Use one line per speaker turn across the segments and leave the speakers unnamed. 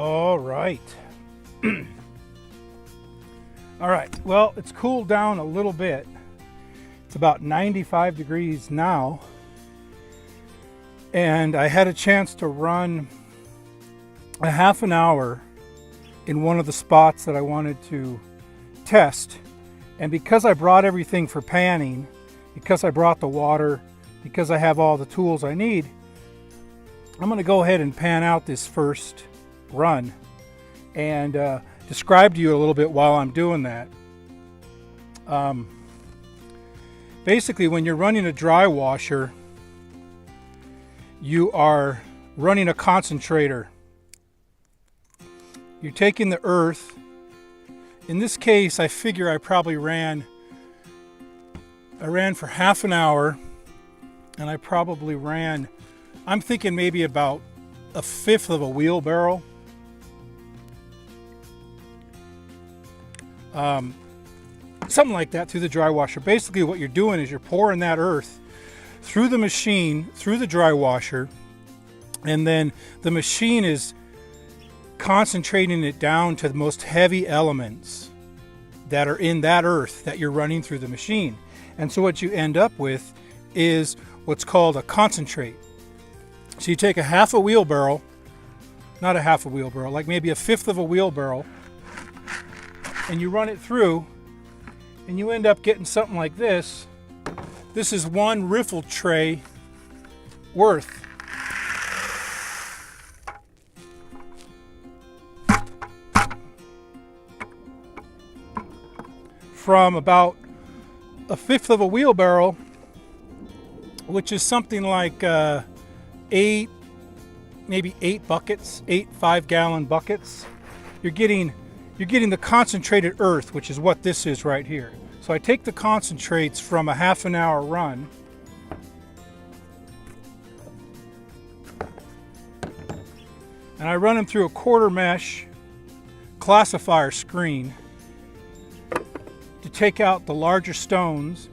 All right. All right, well, it's cooled down a little bit. It's about 95 degrees now. And I had a chance to run a half an hour in one of the spots that I wanted to test. And because I brought everything for panning, because I brought the water, because I have all the tools I need, I'm going to go ahead and pan out this first run and describe to you a little bit while I'm doing that. Basically, when you're running a dry washer, you are running a concentrator. You're taking the earth. In this case, I figure I probably ran for half an hour, and I probably ran, I'm thinking maybe about a fifth of a wheelbarrow. Something like that through the dry washer. Basically what you're doing is you're pouring that earth through the machine, through the dry washer, and then the machine is concentrating it down to the most heavy elements that are in that earth that you're running through the machine. And so what you end up with is what's called a concentrate. So you take a half a wheelbarrow, not a half a wheelbarrow, like maybe a fifth of a wheelbarrow, and you run it through, and you end up getting something like this. This is one riffle tray worth. From about a fifth of a wheelbarrow, which is something like maybe eight buckets, 8 5-gallon buckets. You're getting the concentrated earth, which is what this is right here. So I take the concentrates from a half an hour run, and I run them through a quarter mesh classifier screen to take out the larger stones.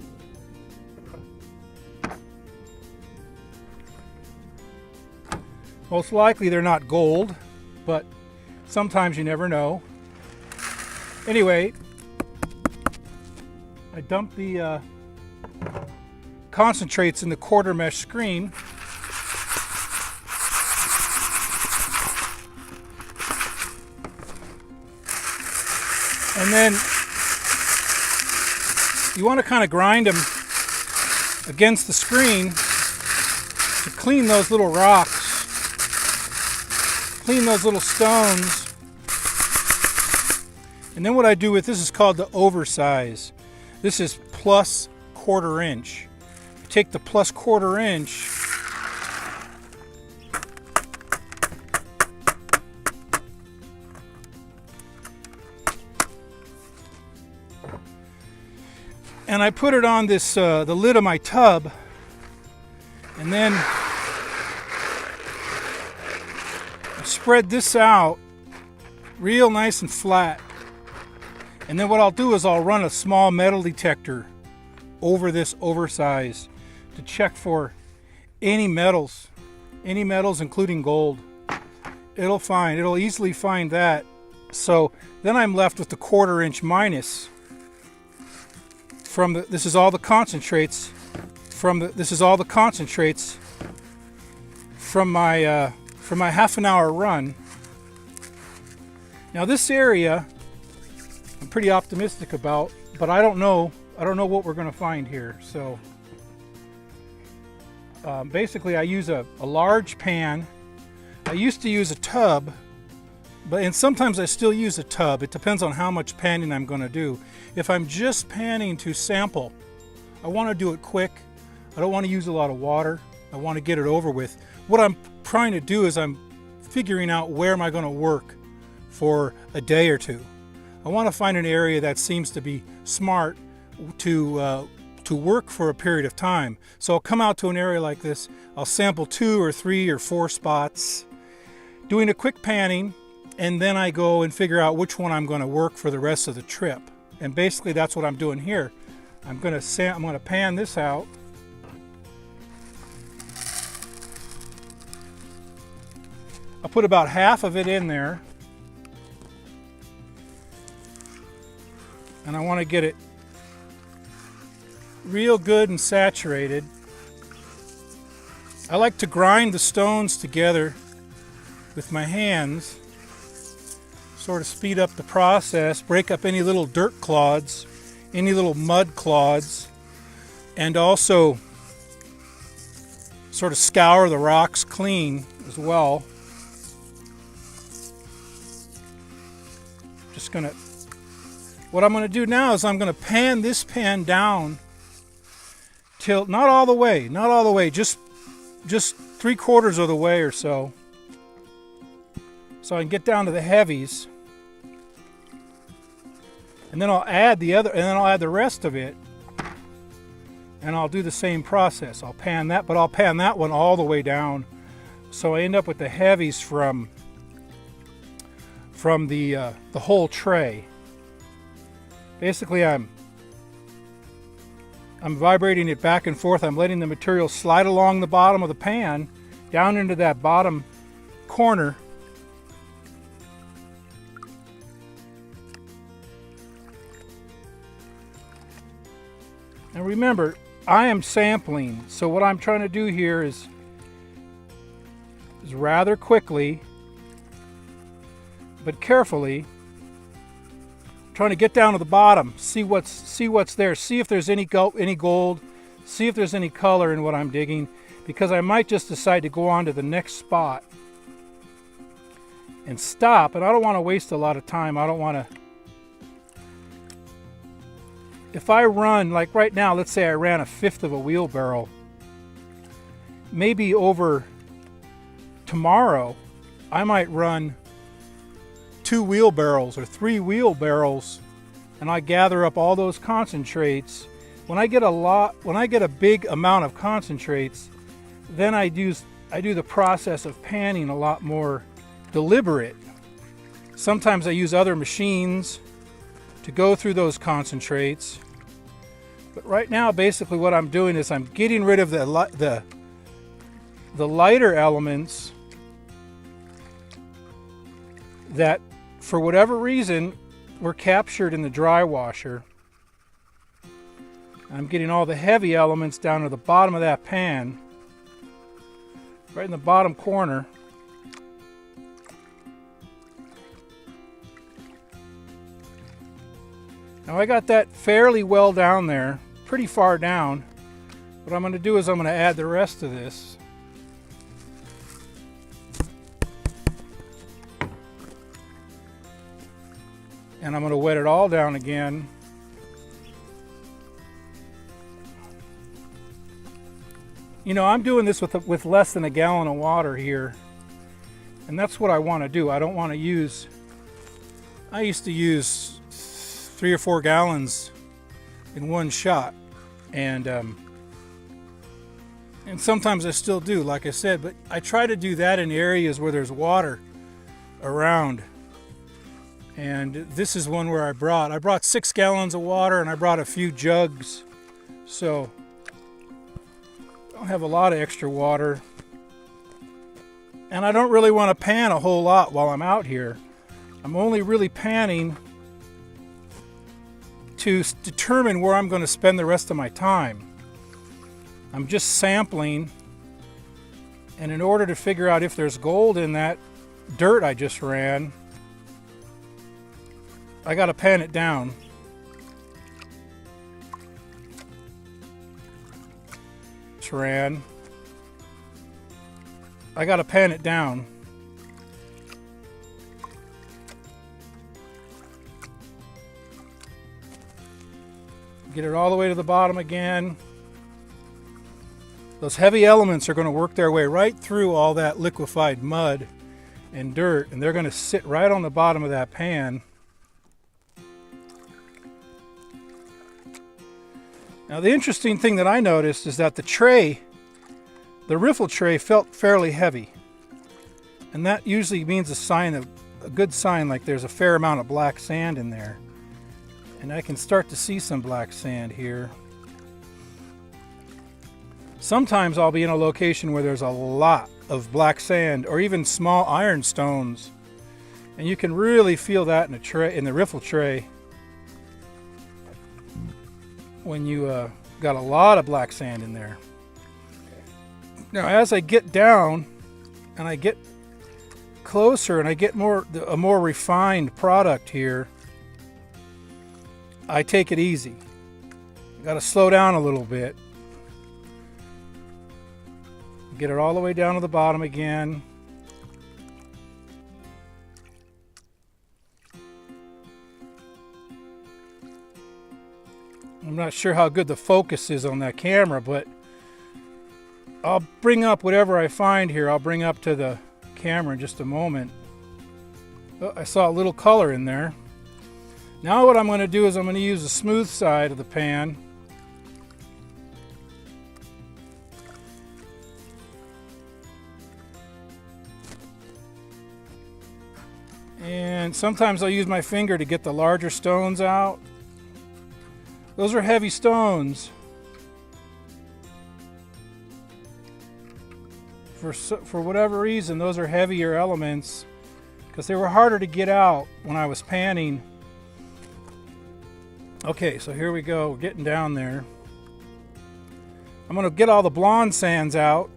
Most likely they're not gold, but sometimes you never know. Anyway, I dump the concentrates in the quarter mesh screen. And then you want to kind of grind them against the screen to clean those little rocks, clean those little stones. And then what I do with this is called the oversize. This is plus quarter inch. Take the plus quarter inch and I put it on this the lid of my tub, and then I spread this out real nice and flat. And then what I'll do is I'll run a small metal detector over this oversize to check for any metals including gold. It'll easily find that. So then I'm left with the quarter inch minus from this is all the concentrates from my half an hour run. Now this area I'm pretty optimistic about, but I don't know what we're going to find here. So basically I use a large pan. I used to use a tub, and sometimes I still use a tub. It depends on how much panning I'm going to do. If I'm just panning to sample, I want to do it quick. I don't want to use a lot of water. I want to get it over with. What I'm trying to do is I'm figuring out where am I going to work for a day or two. I want to find an area that seems to be smart to work for a period of time. So I'll come out to an area like this. I'll sample 2 or 3 or 4 spots, doing a quick panning, and then I go and figure out which one I'm going to work for the rest of the trip. And basically that's what I'm doing here. I'm going to pan this out. I'll put about half of it in there. and I want to get it real good and saturated. I like to grind the stones together with my hands, sort of speed up the process, break up any little dirt clods, any little mud clods, and also sort of scour the rocks clean as well. What I'm gonna do now is I'm gonna pan this pan down till, not all the way, just 3/4 of the way or so. So I can get down to the heavies. And then I'll add the rest of it. And I'll do the same process. I'll pan that, but I'll pan that one all the way down. So I end up with the heavies from the whole tray. Basically, I'm vibrating it back and forth. I'm letting the material slide along the bottom of the pan, down into that bottom corner. And remember, I am sampling, so what I'm trying to do here is rather quickly, but carefully, trying to get down to the bottom, see what's there, see if there's any gold, see if there's any color in what I'm digging, because I might just decide to go on to the next spot and stop, and I don't want to waste a lot of time. I don't want to. If I run, like right now, let's say I ran 1/5 of a wheelbarrow, maybe over tomorrow I might run 2 wheelbarrows or 3 wheelbarrows, and I gather up all those concentrates. When I get a big amount of concentrates, then I do the process of panning a lot more deliberate. Sometimes I use other machines to go through those concentrates. But right now, basically what I'm doing is I'm getting rid of the lighter elements that, for whatever reason, were captured in the dry washer. I'm getting all the heavy elements down to the bottom of that pan, right in the bottom corner. Now I got that fairly well down there, pretty far down. What I'm going to do is I'm going to add the rest of this. And I'm going to wet it all down again. You know, I'm doing this with less than a gallon of water here. And that's what I want to do. I don't want to use, I used to use 3 or 4 gallons in one shot, and sometimes I still do, like I said, but I try to do that in areas where there's water around. And this is one where I brought 6 gallons of water, and I brought a few jugs, so I don't have a lot of extra water. And I don't really want to pan a whole lot while I'm out here. I'm only really panning to determine where I'm going to spend the rest of my time. I'm just sampling, and in order to figure out if there's gold in that dirt I just ran, I got to pan it down. I got to pan it down. Get it all the way to the bottom again. Those heavy elements are going to work their way right through all that liquefied mud and dirt, and they're going to sit right on the bottom of that pan. Now the interesting thing that I noticed is that the riffle tray felt fairly heavy. And that usually means a good sign, like there's a fair amount of black sand in there. And I can start to see some black sand here. Sometimes I'll be in a location where there's a lot of black sand or even small ironstones. And you can really feel that in the riffle tray. when you got a lot of black sand in there. Now as I get down and I get closer and I get a more refined product here, I take it easy. Got to slow down a little bit. Get it all the way down to the bottom again. I'm not sure how good the focus is on that camera, but I'll bring up whatever I find here. I'll bring up to the camera in just a moment. Oh, I saw a little color in there. Now what I'm going to do is I'm going to use the smooth side of the pan. And sometimes I'll use my finger to get the larger stones out. Those are heavy stones. For whatever reason, those are heavier elements because they were harder to get out when I was panning. Okay, so here we go, we're getting down there. I'm going to get all the blonde sands out.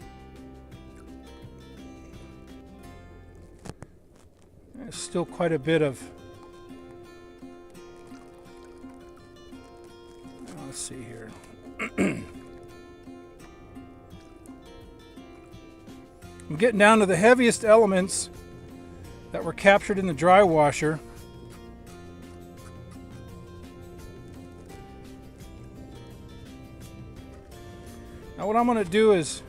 There's still quite a bit of... Let's see here. I'm getting down to the heaviest elements that were captured in the dry washer. Now what I'm going to do is,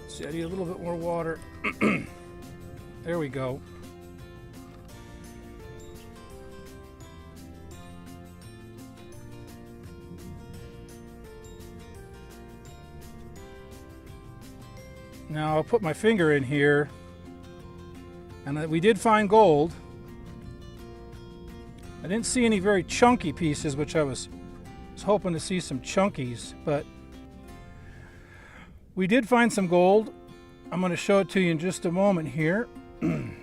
see, I need a little bit more water. There we go. Now I'll put my finger in here, and we did find gold. I didn't see any very chunky pieces, which I was hoping to see some chunkies, but we did find some gold. I'm going to show it to you in just a moment here. I'm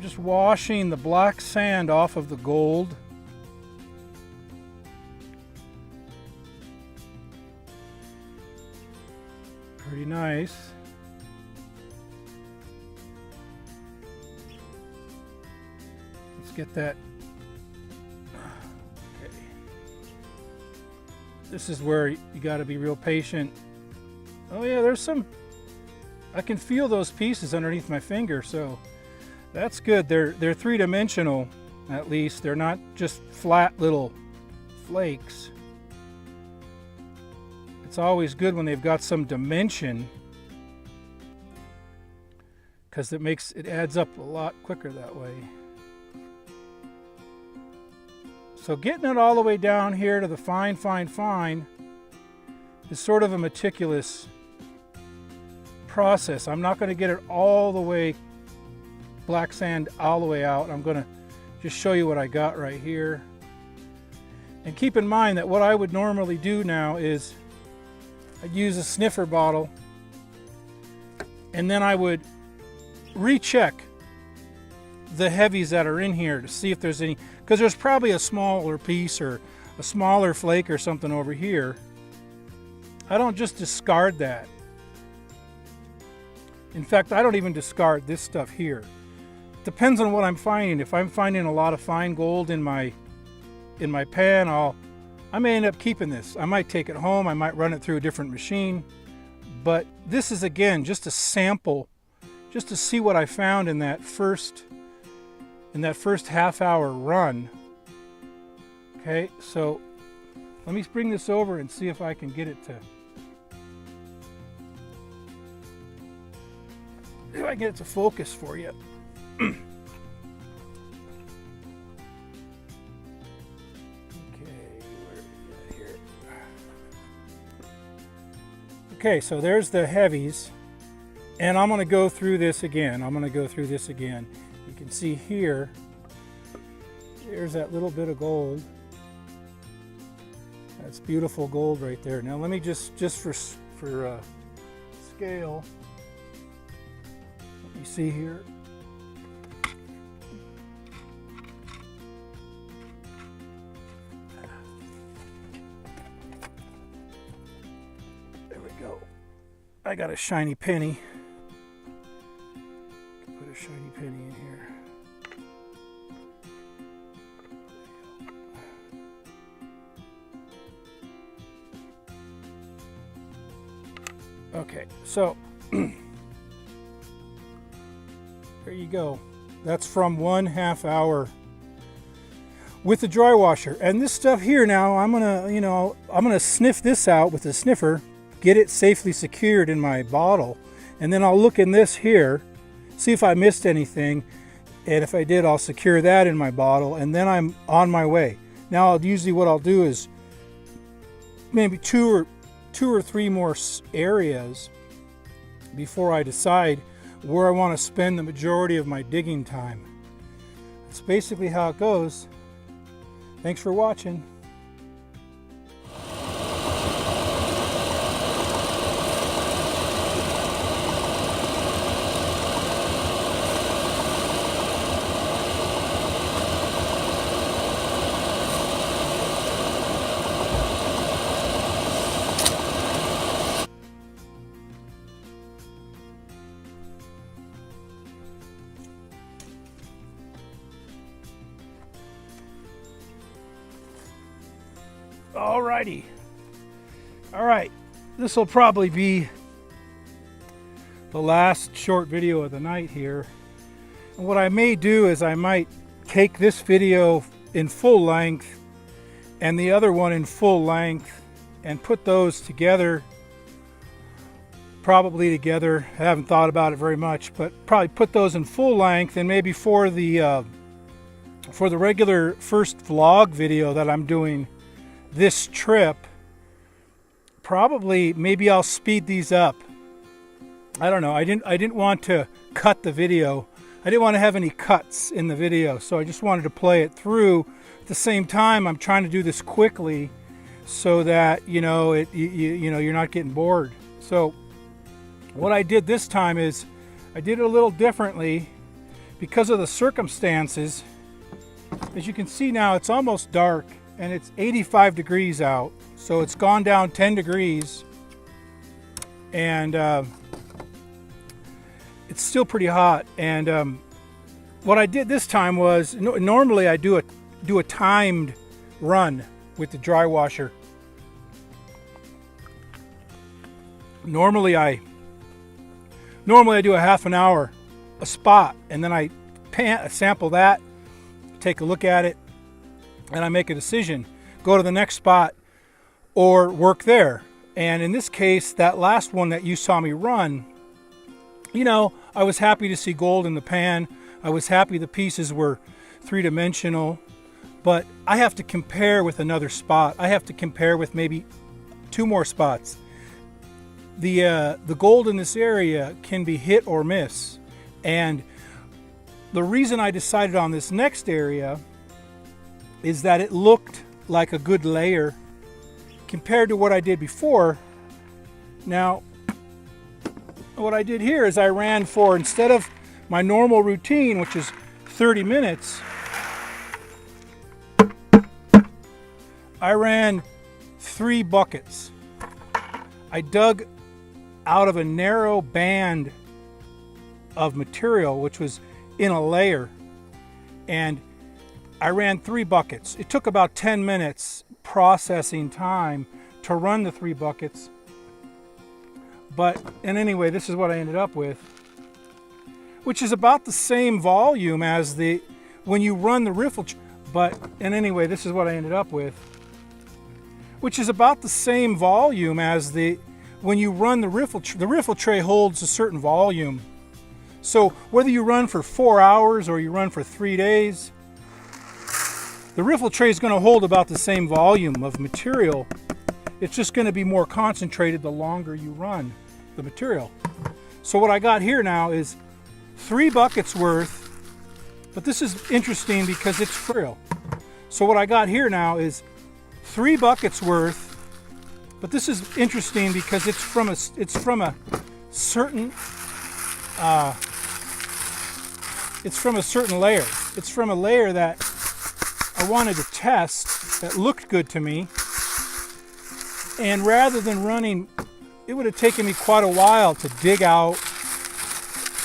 just washing the black sand off of the gold. Pretty nice. Let's get that. Okay. This is where you got to be real patient. Oh yeah, there's some. I can feel those pieces underneath my finger, so that's good. They're three-dimensional, at least. They're not just flat little flakes. It's always good when they've got some dimension, because it adds up a lot quicker that way. So getting it all the way down here to the fine is sort of a meticulous process. I'm not going to get it all the way black sand all the way out. I'm going to just show you what I got right here. And keep in mind that what I would normally do now is I'd use a sniffer bottle, and then I would recheck the heavies that are in here to see if there's any, because there's probably a smaller piece or a smaller flake or something over here. I don't just discard that. In fact, I don't even discard this stuff here. Depends on what I'm finding. If I'm finding a lot of fine gold in my pan, I may end up keeping this. I might take it home. I might run it through a different machine. But this is, again, just a sample, just to see what I found in that first half-hour run. Okay, so let me bring this over and see if I can get it to. If I can get it to focus for you. Okay, so there's the heavies, and I'm going to go through this again. You can see here, there's that little bit of gold. That's beautiful gold right there. Now let me just for scale, let me see here. There we go. I got a shiny penny. Put a shiny penny in here. Okay, so there you go. That's from 1/2 hour with the dry washer. And this stuff here now, I'm gonna sniff this out with a sniffer, get it safely secured in my bottle, and then I'll look in this here, see if I missed anything, and if I did, I'll secure that in my bottle, and then I'm on my way. Now, usually what I'll do is maybe two or three more areas before I decide where I want to spend the majority of my digging time. That's basically how it goes. Thanks for watching. Alrighty. All right, this will probably be the last short video of the night here. And what I may do is I might take this video in full length and the other one in full length and put those together, probably together. I haven't thought about it very much, but probably put those in full length, and maybe for the regular first vlog video that I'm doing this trip, probably maybe I'll speed these up. I don't know. I didn't want to cut the video. I didn't want to have any cuts in the video, so I just wanted to play it through. At the same time, I'm trying to do this quickly so that you know you're not getting bored. So what I did this time is I did it a little differently because of the circumstances. As you can see now, it's almost dark and it's 85 degrees out, so it's gone down 10 degrees, and it's still pretty hot. And what I did this time was, normally I do a timed run with the dry washer. Normally I do a half an hour a spot, and then I sample that, take a look at it, and I make a decision, go to the next spot or work there. And in this case, that last one that you saw me run, I was happy to see gold in the pan. I was happy the pieces were three-dimensional, but I have to compare with another spot. I have to compare with maybe 2 more spots. The gold in this area can be hit or miss. And the reason I decided on this next area is that it looked like a good layer compared to what I did before. Now, what I did here is I ran for, instead of my normal routine, which is 30 minutes, I ran 3 buckets. I dug out of a narrow band of material, which was in a layer, and I ran 3 buckets. It took about 10 minutes processing time to run the 3 buckets. And anyway, this is what I ended up with, which is about the same volume as when you run the riffle. Anyway, this is what I ended up with, which is about the same volume as when you run the riffle. The riffle tray holds a certain volume. So whether you run for 4 hours or you run for 3 days, the riffle tray is going to hold about the same volume of material. It's just going to be more concentrated the longer you run the material. So what I got here now is 3 buckets worth, but this is interesting because it's frill. So what I got here now is 3 buckets worth. But this is interesting because it's from a certain layer. It's from a layer that I wanted to test that looked good to me. And rather than running, it would have taken me quite a while to dig out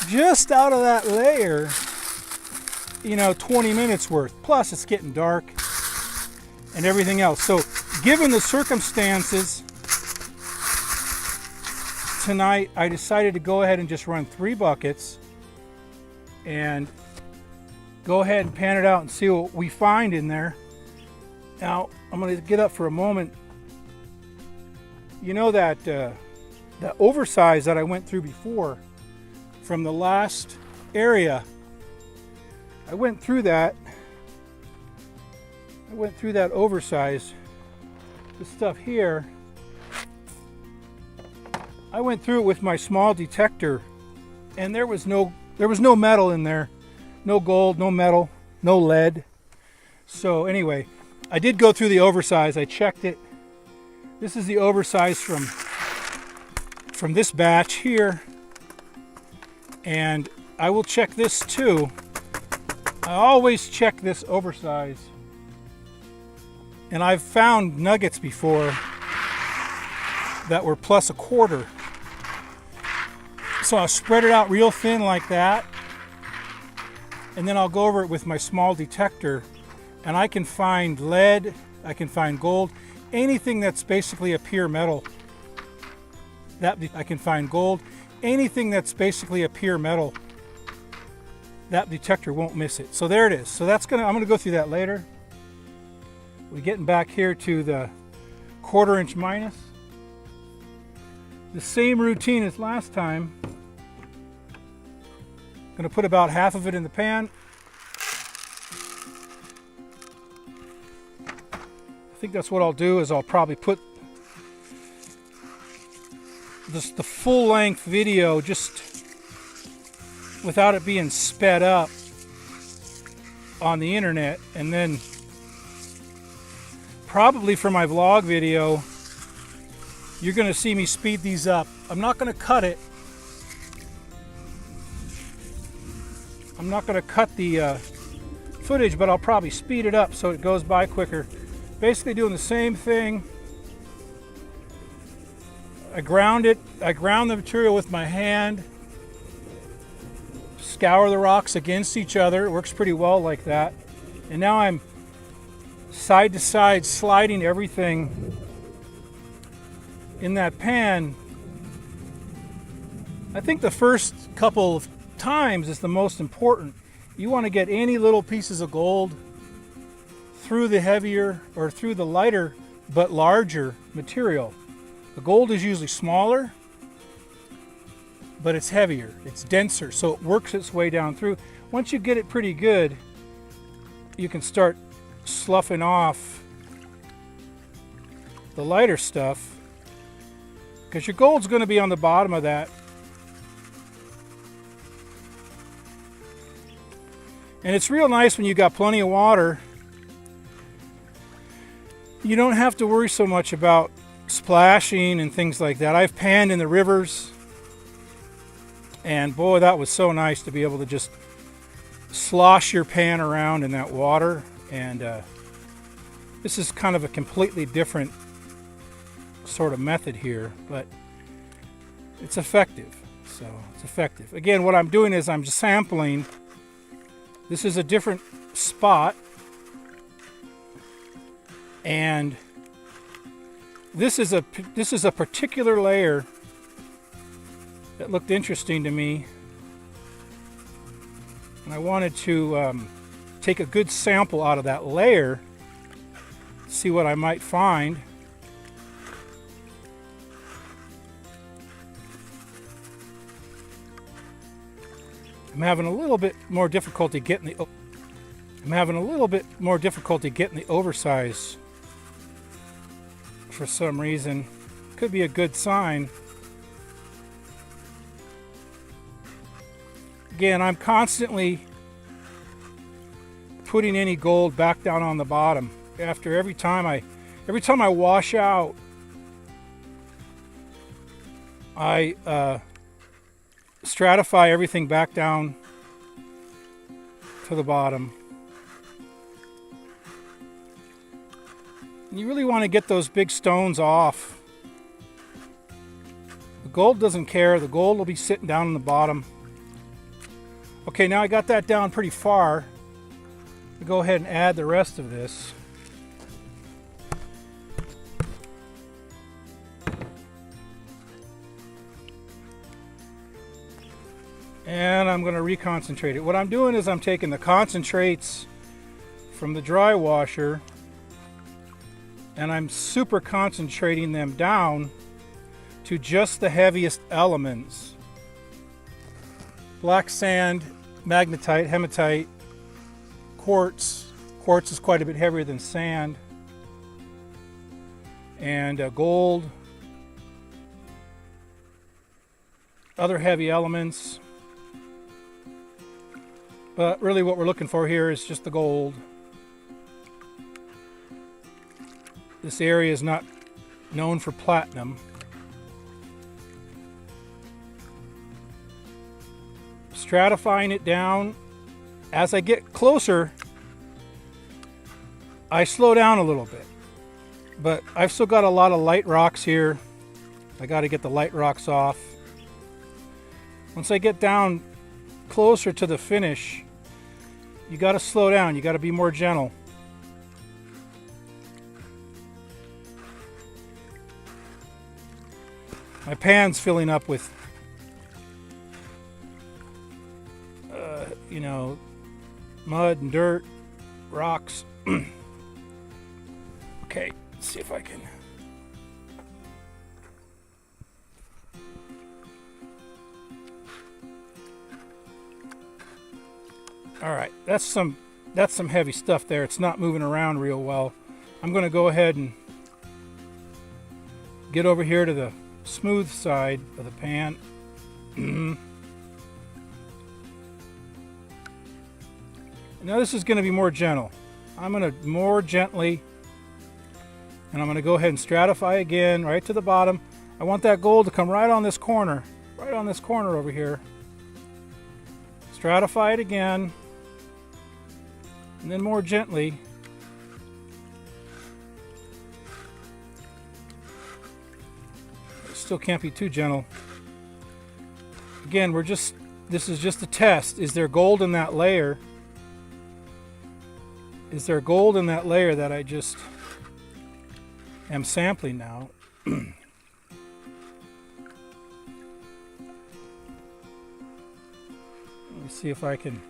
just out of that layer, 20 minutes worth. Plus it's getting dark and everything else. So given the circumstances, tonight I decided to go ahead and just run 3 buckets and go ahead and pan it out and see what we find in there. Now I'm going to get up for a moment. That oversize that I went through before from the last area, I went through that oversize. The stuff here, I went through it with my small detector, and there was no metal in there, no gold, no metal, no lead. So anyway, I did go through the oversize. I checked it. This is the oversize from this batch here, and I will check this too. I always check this oversize, and I've found nuggets before that were plus 1/4. So I'll spread it out real thin like that, and then I'll go over it with my small detector, and I can find lead, I can find gold, anything that's basically a pure metal. I can find gold, anything that's basically a pure metal. That detector won't miss it. So there it is. So I'm gonna go through that later. We're getting back here to the 1/4 inch minus. The same routine as last time. Gonna put about half of it in the pan. I think that's what I'll do, is I'll probably put the full length video just without it being sped up on the internet, and then probably for my vlog video you're going to see me speed these up. I'm not going to cut it. I'm not going to cut the footage, but I'll probably speed it up so it goes by quicker. Basically doing the same thing. I ground the material with my hand, scour the rocks against each other. It works pretty well like that. And now I'm side to side sliding everything in that pan. I think the first couple of times is the most important. You want to get any little pieces of gold through the heavier or through the lighter but larger material. The gold is usually smaller, but it's heavier, it's denser, so it works its way down through. Once you get it pretty good, you can start sloughing off the lighter stuff, because your gold's going to be on the bottom of that. And it's real nice when you got plenty of water. You don't have to worry so much about splashing and things like that. I've panned in the rivers, and boy, that was so nice to be able to just slosh your pan around in that water. And this is kind of a completely different sort of method here, but it's effective. So it's effective. Again, what I'm doing is I'm just sampling. This is a different spot, and this is a particular layer that looked interesting to me, and I wanted to take a good sample out of that layer, see what I might find. I'm having a little bit more difficulty getting the oversize for some reason. Could be a good sign. Again, I'm constantly putting any gold back down on the bottom. After every time I Every time I wash out, I stratify everything back down to the bottom. And you really want to get those big stones off. The gold doesn't care. The gold will be sitting down in the bottom. Okay, now I got that down pretty far. I'll go ahead and add the rest of this. And I'm going to reconcentrate it. What I'm doing is I'm taking the concentrates from the dry washer and I'm super concentrating them down to just the heaviest elements. Black sand, magnetite, hematite, quartz. Quartz is quite a bit heavier than sand. And gold. Other heavy elements. But really what we're looking for here is just the gold. This area is not known for platinum. Stratifying it down. As I get closer, I slow down a little bit. But I've still got a lot of light rocks here. I got to get the light rocks off. Once I get down closer to the finish, you got to slow down. You got to be more gentle. My pan's filling up with, you know, mud and dirt, rocks. Okay, let's see if I can. All right, that's some heavy stuff there. It's not moving around real well. I'm going to go ahead and get over here to the smooth side of the pan. Now this is going to be more gentle. I'm going to more gently, and I'm going to go ahead and stratify again right to the bottom. I want that gold to come right on this corner over here. Stratify it again, and then more gently. Still can't be too gentle. Again, this is just a test. Is there gold in that layer? Is there gold in that layer that I just am sampling now? Let me see if I can.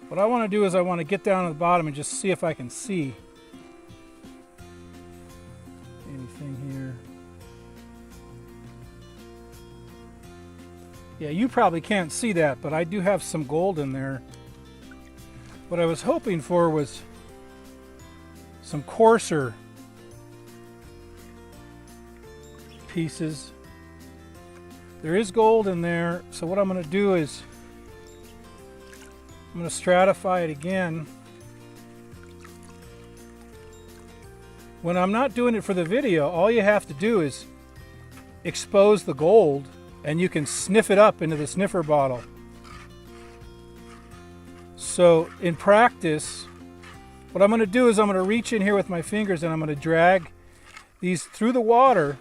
What I want to do is I want to get down to the bottom and just see if I can see anything here. Yeah, you probably can't see that, but I do have some gold in there. What I was hoping for was some coarser pieces. There is gold in there, so what I'm going to do is I'm going to stratify it again. When I'm not doing it for the video, all you have to do is expose the gold and you can sniff it up into the sniffer bottle. So in practice, what I'm going to do is I'm going to reach in here with my fingers and I'm going to drag these through the water.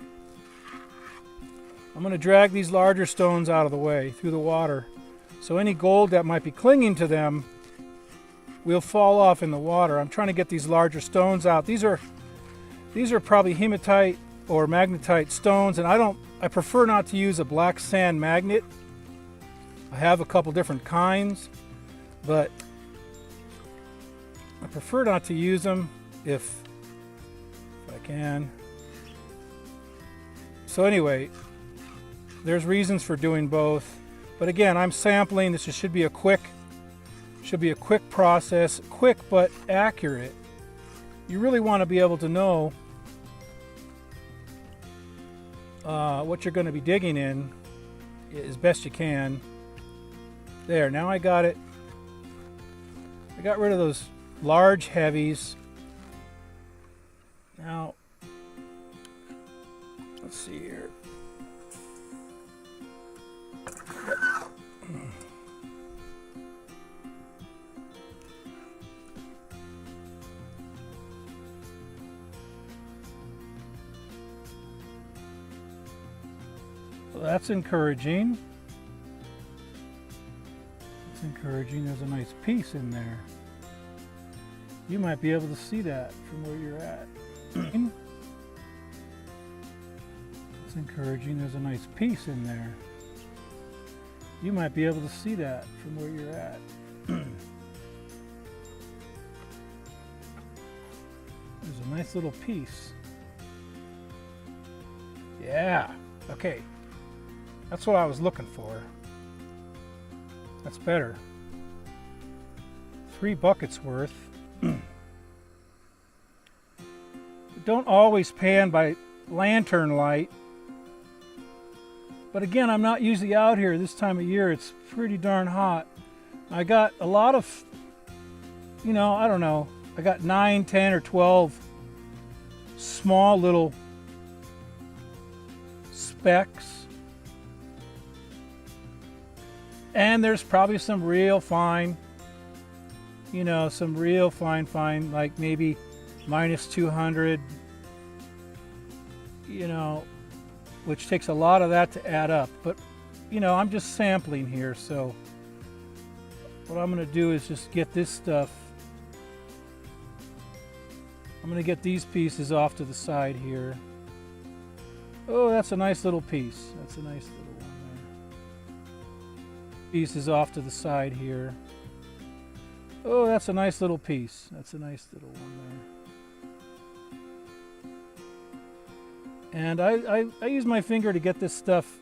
I'm going to drag these larger stones out of the way through the water. So any gold that might be clinging to them will fall off in the water. I'm trying to get these larger stones out. These are probably hematite or magnetite stones, and I prefer not to use a black sand magnet. I have a couple different kinds, but I prefer not to use them if I can. So anyway, there's reasons for doing both. But again, I'm sampling. This should be a quick process, quick but accurate. You really want to be able to know what you're going to be digging in as best you can. There, now I got it. I got rid of those large heavies. Now Let's see here. Well, that's encouraging. That's encouraging. There's a nice piece in there. You might be able to see that from where you're at. It's encouraging. There's a nice piece in there. You might be able to see that from where you're at. There's a nice little piece. Yeah. Okay. That's what I was looking for. That's better. 3 buckets worth. Don't always pan by lantern light. But again, I'm not usually out here this time of year. It's pretty darn hot. I got a lot of, you know, I don't know. I got 9, 10, or 12 small little specks. And there's probably some real fine, you know, some real fine, like maybe -200, you know, which takes a lot of that to add up. But, you know, I'm just sampling here, so what I'm going to do is just get this stuff. I'm going to get these pieces off to the side here. Oh, that's a nice little piece. That's a nice little one there. Pieces off to the side here. Oh, that's a nice little piece. That's a nice little one there. And I use my finger to get this stuff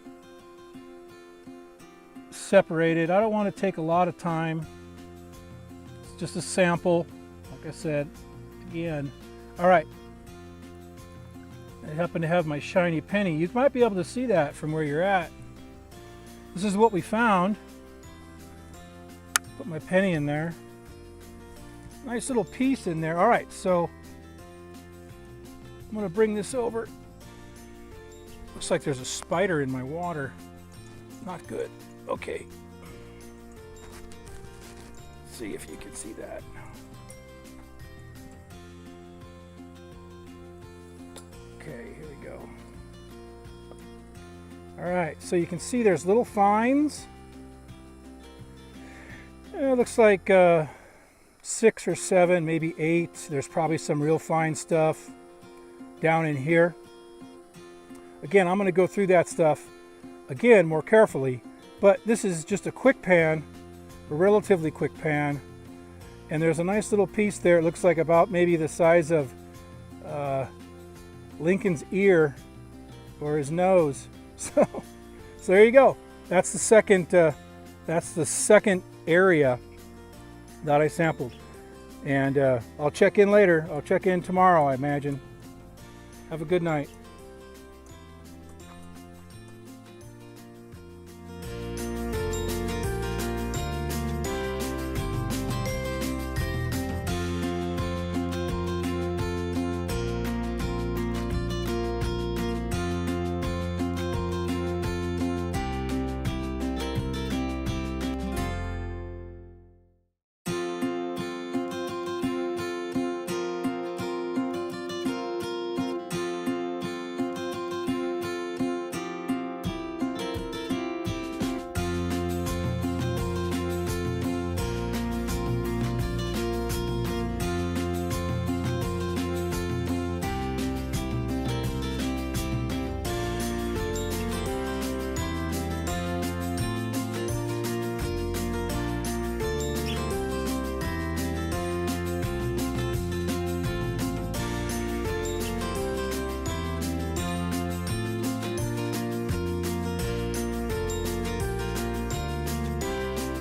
separated. I don't want to take a lot of time. It's just a sample, like I said, again. All right. I happen to have my shiny penny. You might be able to see that from where you're at. This is what we found. Put my penny in there. Nice little piece in there. All right, so I'm going to bring this over. Looks like there's a spider in my water. Not good. Okay. Let's see if you can see that. Okay, here we go. All right, so you can see there's little fines. It looks like 6 or 7, maybe 8. There's probably some real fine stuff down in here. Again, I'm going to go through that stuff again more carefully, but this is just a quick pan, a relatively quick pan, and there's a nice little piece there. It looks like about maybe the size of Lincoln's ear or his nose. So there you go. That's the second area that I sampled, and I'll check in later. I'll check in tomorrow, I imagine. Have a good night.